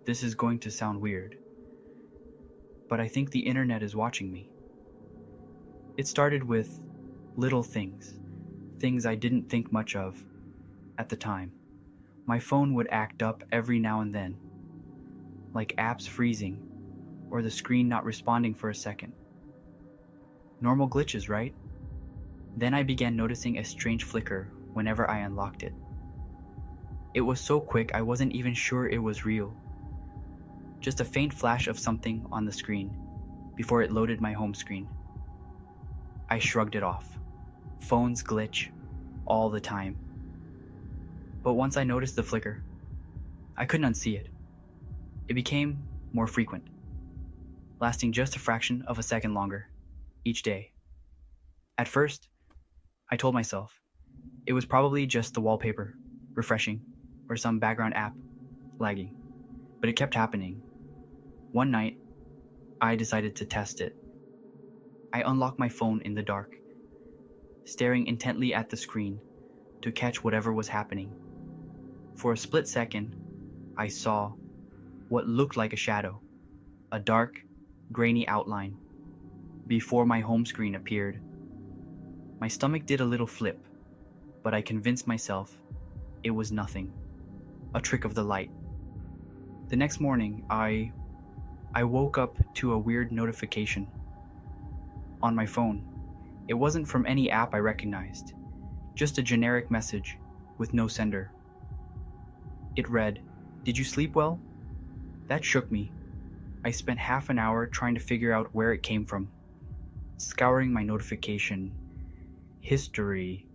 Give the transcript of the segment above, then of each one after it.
This is going to sound weird, but I think the internet is watching me. It started with little things, things I didn't think much of at the time. My phone would act up every now and then, like apps freezing or the screen not responding for a second. Normal glitches, right? Then I began noticing a strange flicker whenever I unlocked it. It was so quick I wasn't even sure it was real. Just a faint flash of something on the screen before it loaded my home screen. I shrugged it off. Phones glitch all the time. But once I noticed the flicker, I couldn't unsee it. It became more frequent, lasting just a fraction of a second longer each day. At first, I told myself it was probably just the wallpaper refreshing or some background app lagging, but it kept happening. One night, I decided to test it. I unlocked my phone in the dark, staring intently at the screen to catch whatever was happening. For a split second, I saw what looked like a shadow, a dark, grainy outline, before my home screen appeared. My stomach did a little flip, but I convinced myself it was nothing, a trick of the light. The next morning, I woke up to a weird notification on my phone. It wasn't from any app I recognized, just a generic message with no sender. It read, "Did you sleep well?" That shook me. I spent half an hour trying to figure out where it came from, scouring my notification history,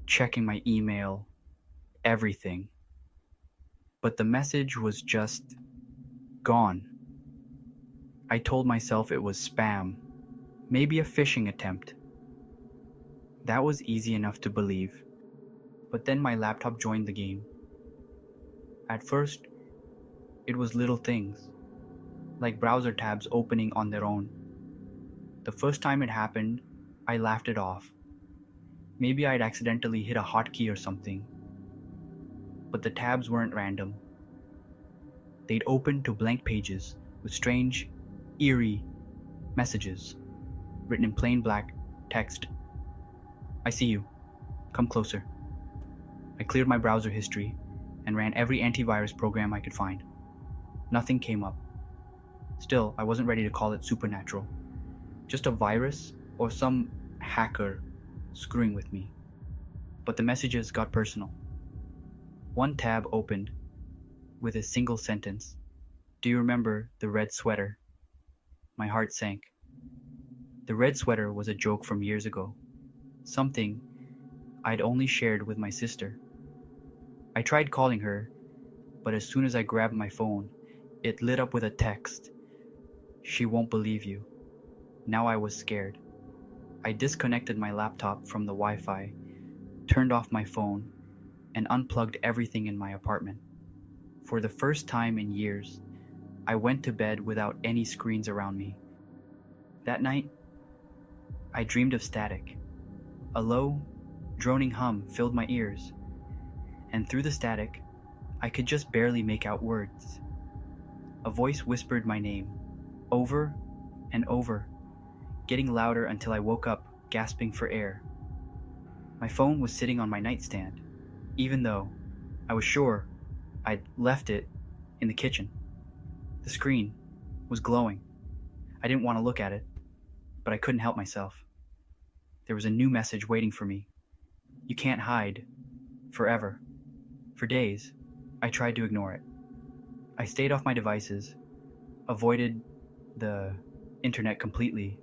checking my email, everything. But the message was just gone. I told myself it was spam, maybe a phishing attempt. That was easy enough to believe. But then my laptop joined the game. At first, it was little things, like browser tabs opening on their own. The first time it happened, I laughed it off. Maybe I'd accidentally hit a hotkey or something. But the tabs weren't random. They'd open to blank pages with strange, eerie messages written in plain black text. "I see you. Come closer." I cleared my browser history and ran every antivirus program I could find. Nothing came up. Still, I wasn't ready to call it supernatural. Just a virus or some hacker screwing with me. But the messages got personal. One tab opened with a single sentence. "Do you remember the red sweater?" My heart sank. The red sweater was a joke from years ago, something I'd only shared with my sister. I tried calling her, but as soon as I grabbed my phone, it lit up with a text. "She won't believe you." Now I was scared. I disconnected my laptop from the Wi-Fi, turned off my phone, and unplugged everything in my apartment. For the first time in years, I went to bed without any screens around me. That night, I dreamed of static. A low, droning hum filled my ears, and through the static, I could just barely make out words. A voice whispered my name, over and over, getting louder until I woke up, gasping for air. My phone was sitting on my nightstand, even though I was sure I'd left it in the kitchen. The screen was glowing. I didn't want to look at it, but I couldn't help myself. There was a new message waiting for me. "You can't hide forever." For days, I tried to ignore it. I stayed off my devices, avoided the internet completely.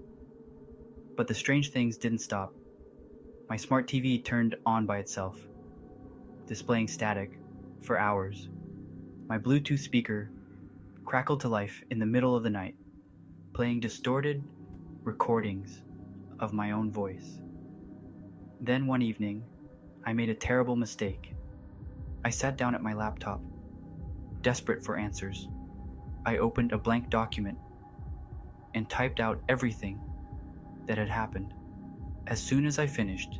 But the strange things didn't stop. My smart TV turned on by itself, displaying static for hours. My Bluetooth speaker crackled to life in the middle of the night, playing distorted recordings of my own voice. Then one evening, I made a terrible mistake. I sat down at my laptop, desperate for answers. I opened a blank document and typed out everything that had happened. As soon as I finished,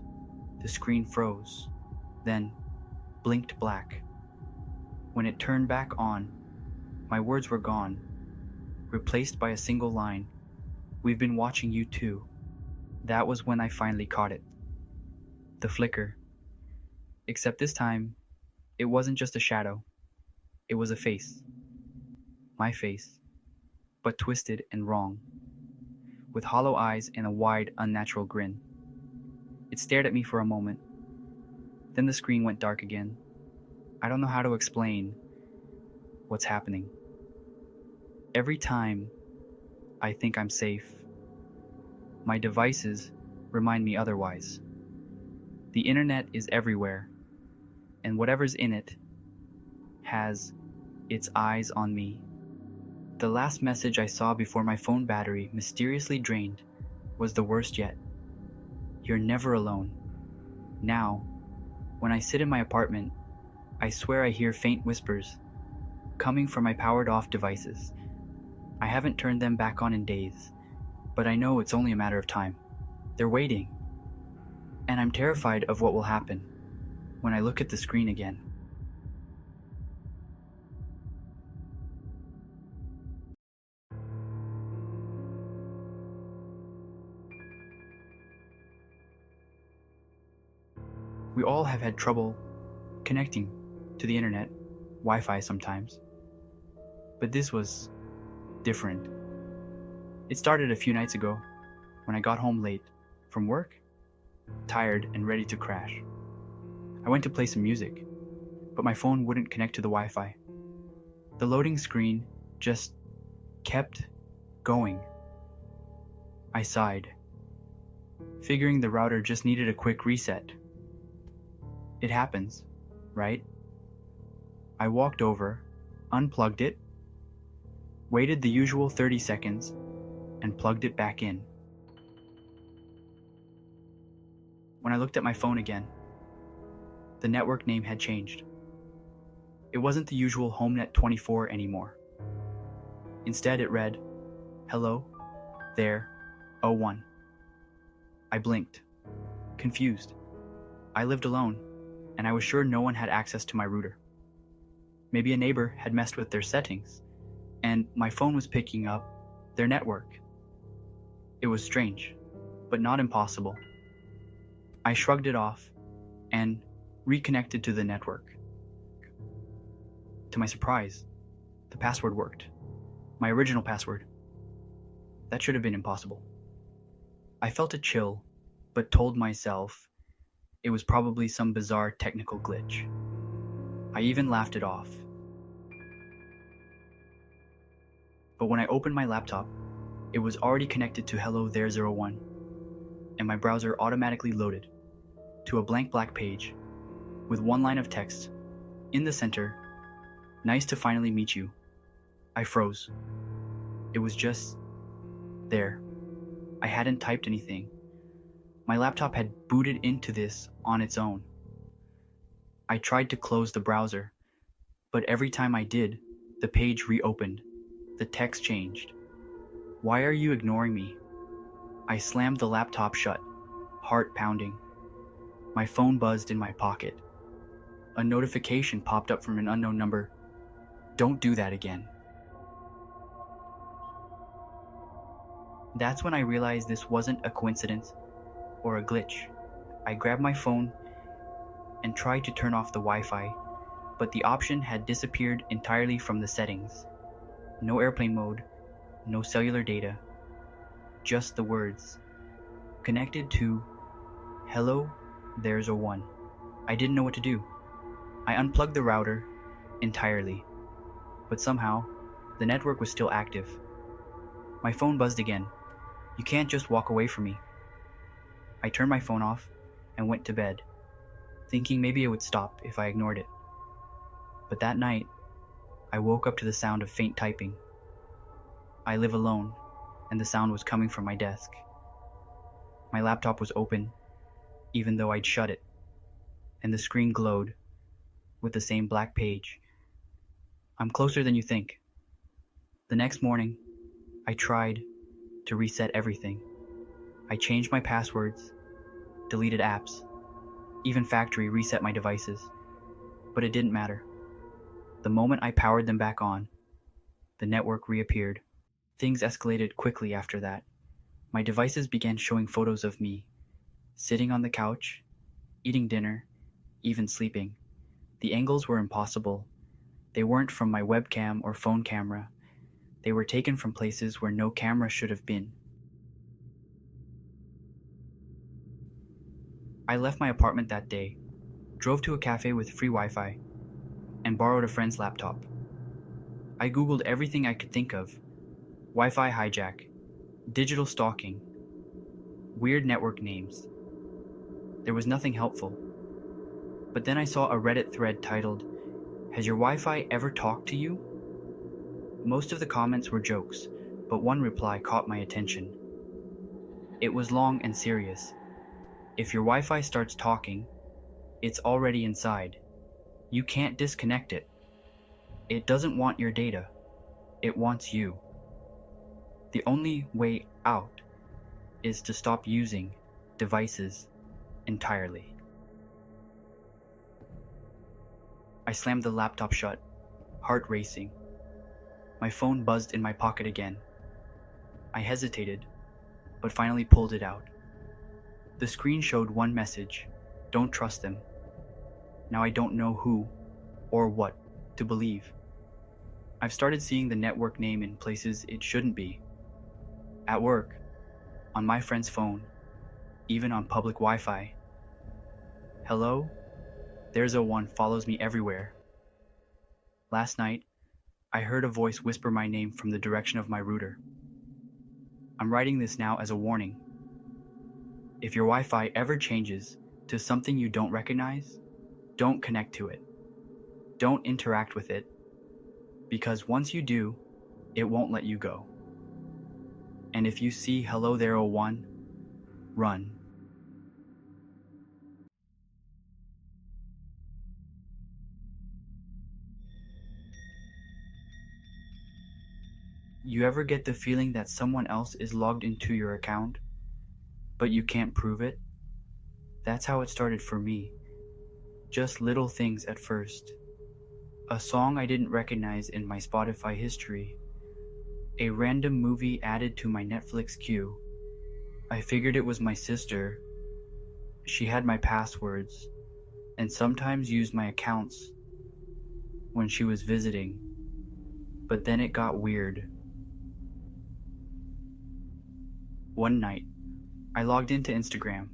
the screen froze, then blinked black. When it turned back on, My words were gone, replaced by a single line. "We've been watching you too." That was when I finally caught it. The flicker. Except this time, it wasn't just a shadow. It was a face. My face. But twisted and wrong, with hollow eyes and a wide, unnatural grin. It stared at me for a moment. Then the screen went dark again. I don't know how to explain what's happening. Every time I think I'm safe, my devices remind me otherwise. The internet is everywhere, and whatever's in it has its eyes on me. The last message I saw before my phone battery mysteriously drained was the worst yet. "You're never alone." Now, when I sit in my apartment, I swear I hear faint whispers coming from my powered-off devices. I haven't turned them back on in days, but I know it's only a matter of time. They're waiting, and I'm terrified of what will happen when I look at the screen again. We all have had trouble connecting to the internet, Wi-Fi sometimes, but this was different. It started a few nights ago when I got home late from work, tired and ready to crash. I went to play some music, but my phone wouldn't connect to the Wi-Fi. The loading screen just kept going. I sighed, figuring the router just needed a quick reset. It happens, right? I walked over, unplugged it, waited the usual 30 seconds, and plugged it back in. When I looked at my phone again, the network name had changed. It wasn't the usual HomeNet24 anymore. Instead, it read, "Hello, there, 01. I blinked, confused. I lived alone, and I was sure no one had access to my router. Maybe a neighbor had messed with their settings, and my phone was picking up their network. It was strange, but not impossible. I shrugged it off and reconnected to the network. To my surprise, the password worked. My original password. That should have been impossible. I felt a chill, but told myself it was probably some bizarre technical glitch. I even laughed it off. But when I opened my laptop, it was already connected to Hello There 01, and my browser automatically loaded to a blank black page with one line of text. In the center, "Nice to finally meet you." I froze. It was just there. I hadn't typed anything. My laptop had booted into this on its own. I tried to close the browser, but every time I did, the page reopened. The text changed. "Why are you ignoring me?" I slammed the laptop shut, heart pounding. My phone buzzed in my pocket. A notification popped up from an unknown number. "Don't do that again." That's when I realized this wasn't a coincidence or a glitch. I grabbed my phone and tried to turn off the Wi-Fi, but the option had disappeared entirely from the settings. No airplane mode, no cellular data, just the words. Connected to Hello, There's a 1. I didn't know what to do. I unplugged the router entirely, but somehow the network was still active. My phone buzzed again. "You can't just walk away from me." I turned my phone off and went to bed, thinking maybe it would stop if I ignored it. But that night, I woke up to the sound of faint typing. I live alone, and the sound was coming from my desk. My laptop was open, even though I'd shut it, and the screen glowed with the same black page. I'm closer than you think. The next morning, I tried to reset everything. I changed my passwords, deleted apps, even factory reset my devices. But it didn't matter. The moment I powered them back on, the network reappeared. Things escalated quickly after that. My devices began showing photos of me, sitting on the couch, eating dinner, even sleeping. The angles were impossible. They weren't from my webcam or phone camera. They were taken from places where no camera should have been. I left my apartment that day, drove to a cafe with free Wi-Fi, and borrowed a friend's laptop. I Googled everything I could think of: Wi-Fi hijack, digital stalking, weird network names. There was nothing helpful. But then I saw a Reddit thread titled, "Has your Wi-Fi ever talked to you?" Most of the comments were jokes, but one reply caught my attention. It was long and serious. If your Wi-Fi starts talking, it's already inside. You can't disconnect it. It doesn't want your data. It wants you. The only way out is to stop using devices entirely. I slammed the laptop shut, heart racing. My phone buzzed in my pocket again. I hesitated, but finally pulled it out. The screen showed one message: don't trust them. Now I don't know who or what to believe. I've started seeing the network name in places it shouldn't be. At work, on my friend's phone, even on public Wi-Fi. Hello? There's a one follows me everywhere. Last night, I heard a voice whisper my name from the direction of my router. I'm writing this now as a warning. If your Wi-Fi ever changes to something you don't recognize, don't connect to it. Don't interact with it, because once you do, it won't let you go. And if you see "Hello there, 01, run. You ever get the feeling that someone else is logged into your account, but you can't prove it? That's how it started for me. Just little things at first. A song I didn't recognize in my Spotify history. A random movie added to my Netflix queue. I figured it was my sister. She had my passwords, and sometimes used my accounts when she was visiting. But then it got weird. One night, I logged into Instagram,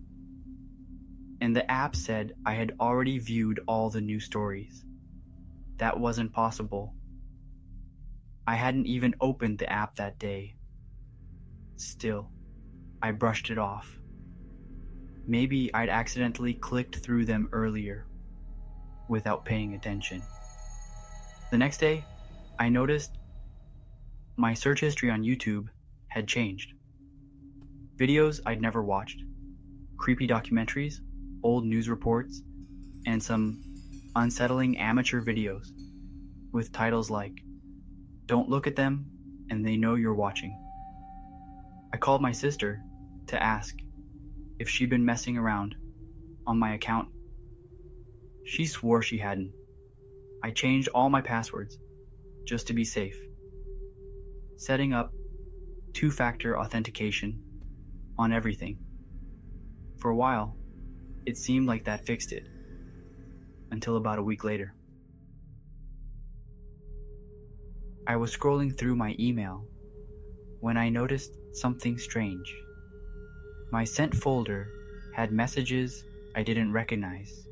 and the app said I had already viewed all the new stories. That wasn't possible. I hadn't even opened the app that day. Still, I brushed it off. Maybe I'd accidentally clicked through them earlier, without paying attention. The next day, I noticed my search history on YouTube had changed. Videos I'd never watched, creepy documentaries, old news reports, and some unsettling amateur videos with titles like, "Don't look at them and they know you're watching." I called my sister to ask if she'd been messing around on my account. She swore she hadn't. I changed all my passwords just to be safe, setting up two-factor authentication on everything. For a while, it seemed like that fixed it, until about a week later. I was scrolling through my email when I noticed something strange. My sent folder had messages I didn't recognize.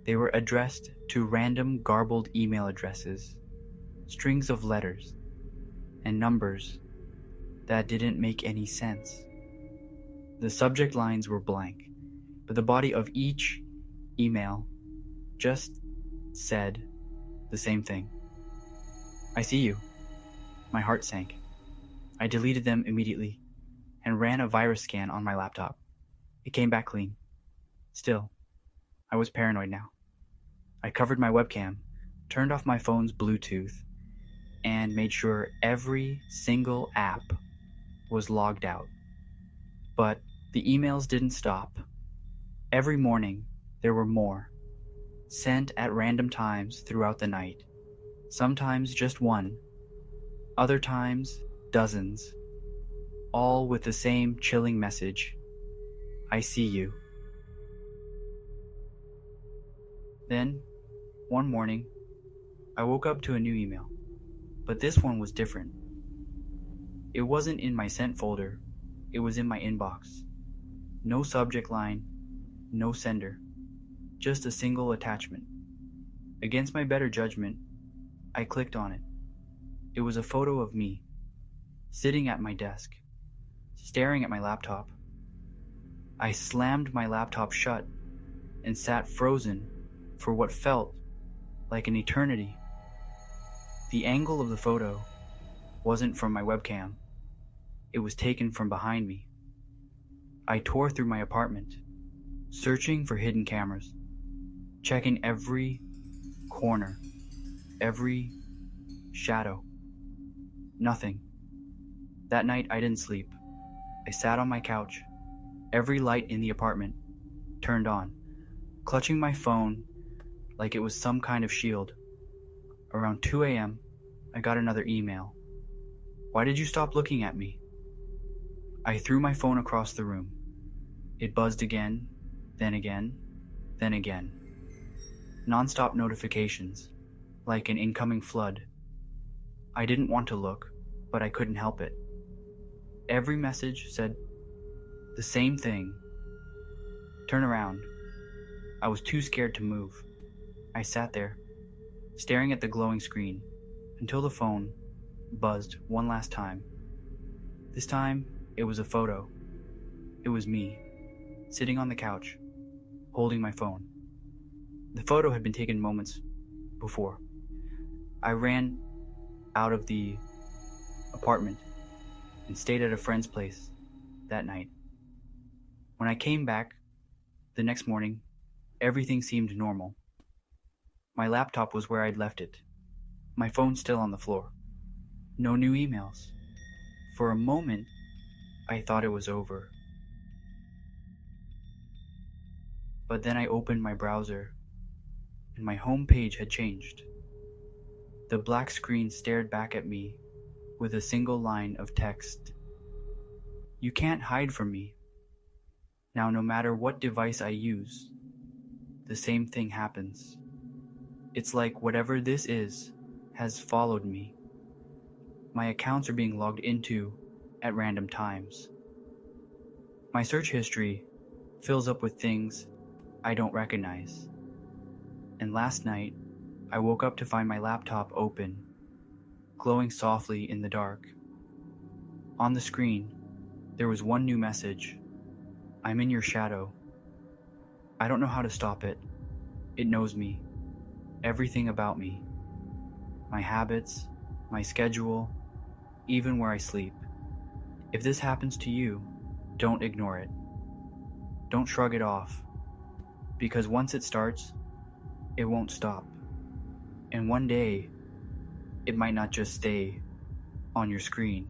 They were addressed to random garbled email addresses, strings of letters, and numbers that didn't make any sense. The subject lines were blank, but the body of each email just said the same thing. "I see you." My heart sank. I deleted them immediately and ran a virus scan on my laptop. It came back clean. Still, I was paranoid now. I covered my webcam, turned off my phone's Bluetooth, and made sure every single app was logged out. But the emails didn't stop. Every morning, there were more, sent at random times throughout the night. Sometimes just one, Other times, dozens, all with the same chilling message: I see you. Then, one morning, I woke up to a new email, but this one was different. It wasn't in my sent folder, it was in my inbox. No subject line, no sender, just a single attachment. Against my better judgment, I clicked on it. It was a photo of me, sitting at my desk, staring at my laptop. I slammed my laptop shut and sat frozen for what felt like an eternity. The angle of the photo wasn't from my webcam. It was taken from behind me. I tore through my apartment, searching for hidden cameras, checking every corner, every shadow. Nothing. That night I didn't sleep. I sat on my couch, every light in the apartment turned on, clutching my phone like it was some kind of shield. Around 2 a.m., I got another email. Why did you stop looking at me? I threw my phone across the room. It buzzed again, then again, then again. Non-stop notifications, like an incoming flood. I didn't want to look, but I couldn't help it. Every message said the same thing. Turn around. I was too scared to move. I sat there, staring at the glowing screen, until the phone buzzed one last time. This time, it was a photo. It was me, sitting on the couch, holding my phone. The photo had been taken moments before. I ran out of the apartment and stayed at a friend's place that night. When I came back the next morning, everything seemed normal. My laptop was where I'd left it. My phone still on the floor. No new emails. For a moment, I thought it was over. But then I opened my browser, and my home page had changed. The black screen stared back at me with a single line of text. You can't hide from me. Now, no matter what device I use, the same thing happens. It's like whatever this is has followed me. My accounts are being logged into at random times. My search history fills up with things I don't recognize. And last night, I woke up to find my laptop open, glowing softly in the dark. On the screen, there was one new message. I'm in your shadow. I don't know how to stop it. It knows me. Everything about me. My habits, my schedule, even where I sleep. If this happens to you, don't ignore it. Don't shrug it off. Because once it starts, it won't stop. And one day, it might not just stay on your screen.